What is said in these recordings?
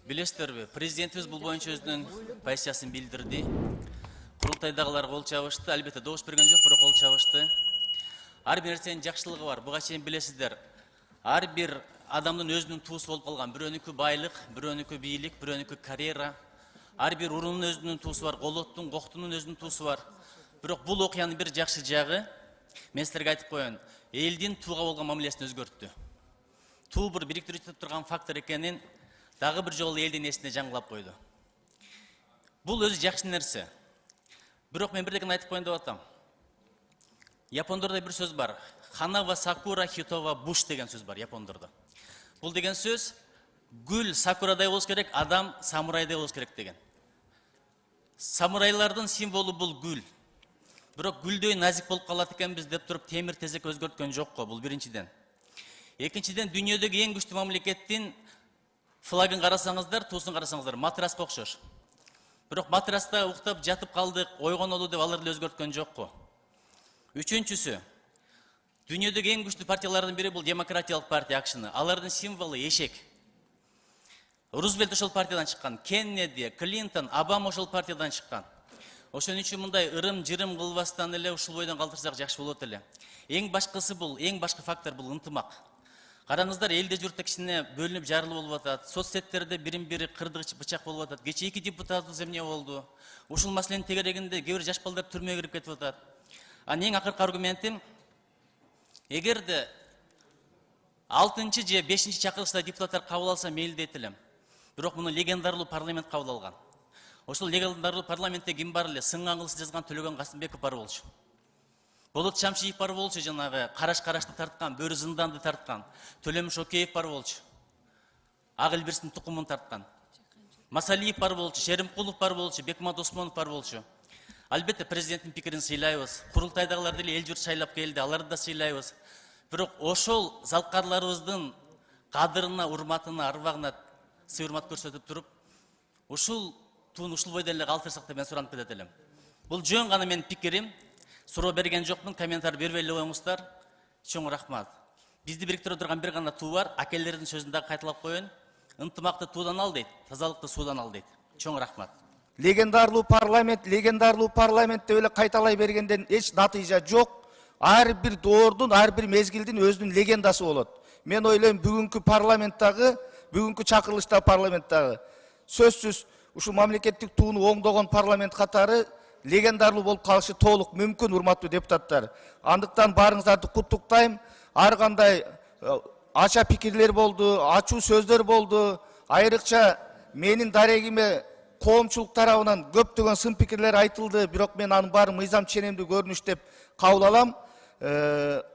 Билесиздерби, президентибиз бул боюнча өзүнүн позициясын билдирди. Курултайдагылар кол чабышты, албетте добуш берген жок, бирок кол чабышты. Ар бир нерсенин жакшылыгы бар. Буга чейин билесиздер. Ар бир адамдын өзүнүн туусу болуп калган. Бирөөнүкү байлык, бирөөнүкү бийлик, бирөөнүкү карьера. Ар бир урунун өзүнүн туусу бар, колоттун, коктунун өзүнүн туусу бар. Бирок бул окуянын бир жакшы жагы, мен силерге айтып коеюн, элдин тууга болгон мамилесин өзгөрттү. Туу бир бириктирип турган фактор экенин дагы бир жолу элдин эсине жаңгылап койду. Бул өзү жакшы нерсе. Бирок мен бирдекени айтып коеюн деп атам. Япондордо бир сөз бар. Ханава сакура хитова буш деген сөз бар япондордо. Бул деген сөз гүл сакурадай болуш керек, адам самурайдай болуш керек деген. Самурайлардын символу бул гүл. Бирок гүлдөй назик болуп калат экенбиз деп туруп темир тезек өзгөрткөн жокко, бул биринчиден. Экинчиден, дүйнөдөгү эң күчтүү мамлекеттин флагын карасаңыздар, туусун карасаңыздар, матраска окшош. Бирок матраста уктап жатып калдык, ойгонолу деп алар эле өзгөрткөн жокко. Үчүнчүсү, дүйнөдөгү эң күчтүү партиялардын бири бул демократиялык партия акшыны. Алардын символу эшек. Рузвельт ошол партиядан чыккан, Кеннеди, Клинтон, Обама ошол партиядан чыккан. Ошон үчүн мындай ырым-жырым кылбастан эле ушул бойдон калтырсак жакшы болот эле. Эң башкы фактор бул ынтымак. Караңыздар, элде журтта кичине бөлүнүп жарылып болуп атат. Соцсеттерде бирин-бири кырдык бычак болуп атат. Кечээ 2 депутатыбыз эмне болду? Ушул маселенин тегерегинде кээ бир жаш балдар түрмөгө кирип кетип атат. Эң акыркы аргументим, эгерде 6-чы же 5-чи чакырылышта депутаттар кабыл алса мейли дейт элем. Бирок муну легендарлуу парламент кабыл алган. Ошол легендарлуу парламентте ким бар эле? Сынган кылысы жазган Төлөгөн Касымбеков бар болчу. Болот Шамшиев бар болчу, жанагы караш-карашты тарткан, бөрү зынданды тарткан. Төлөмүш Океев бар болчу. Ак Элбирстин тукумун тарткан. Масалиев бар болчу, Шеримкулов бар болчу, Бекмамат Осмонов бар болчу. Албетте президенттин пикирин сыйлайбыз. Курултайдагылар деле эл журт шайлап келди, аларды да сыйлайбыз. Бирок ошол залкарларыбыздын кадырына, урматына, арбагына сый-урмат көрсөтүп туруп, ушул туун ушул бойдон эле калтырсак деп мен суранып кетет элем. Бул жөн гана менин пикирим. Суроо берген жокмун, комментарий бербей эле коюңуздар. Чоң рахмат. Бизди бириктире турган бир гана туу бар. Акелердин сөзүн дагы кайталап коеюн. Ынтымакты туудан ал дейт, тазалыкты суудан ал дейт. Чоң рахмат. Легендарлуу парламент деп эле кайталай бергенден эч натыйжа жок. Ар бир доордун, ар бир мезгилдин өзүнүн легендасы болот. Мен ойлойм, бүгүнкү парламенттагы, бүгүнкү чакырылышта парламенттагы сөзсүз ушул мамлекеттик тууну оңдогон парламент катары легендарлуу болуп калышы толук мүмкүн, урматтуу депутаттар. Андыктан барыңыздарды куттуктайм. Ар кандай ача пикирлер болду, ачуу сөздөр болду. Айрыкча менин дарегиме коомчулук тарабынан көптөгөн сын пикирлер айтылды, бирок мен анын баарын мыйзам ченемдүү көрүнүш деп кабыл алам.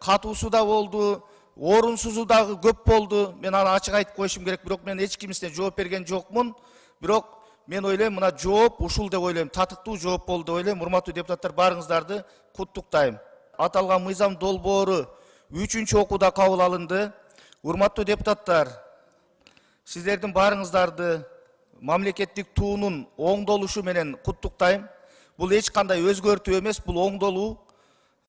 Катуусу да болду, орунсузу дагы көп болду. Мен аны ачык айтып коюшум керек, бирок мен эч кимисине жооп берген жокмун. Бирок мен ойлойм, мына жооп ушул деп ойлойм, татыктуу жооп болду деп ойлойм. Урматтуу депутаттар, барыңыздарды куттуктайм. Аталган мыйзам долбоору 3-чү окууда кабыл алынды. Урматтуу депутаттар, сиздердин барыңыздарды мамлекеттик туунун оңдолушу менен куттуктайм. Бул эч кандай өзгөртүү эмес, бул оңдолуу.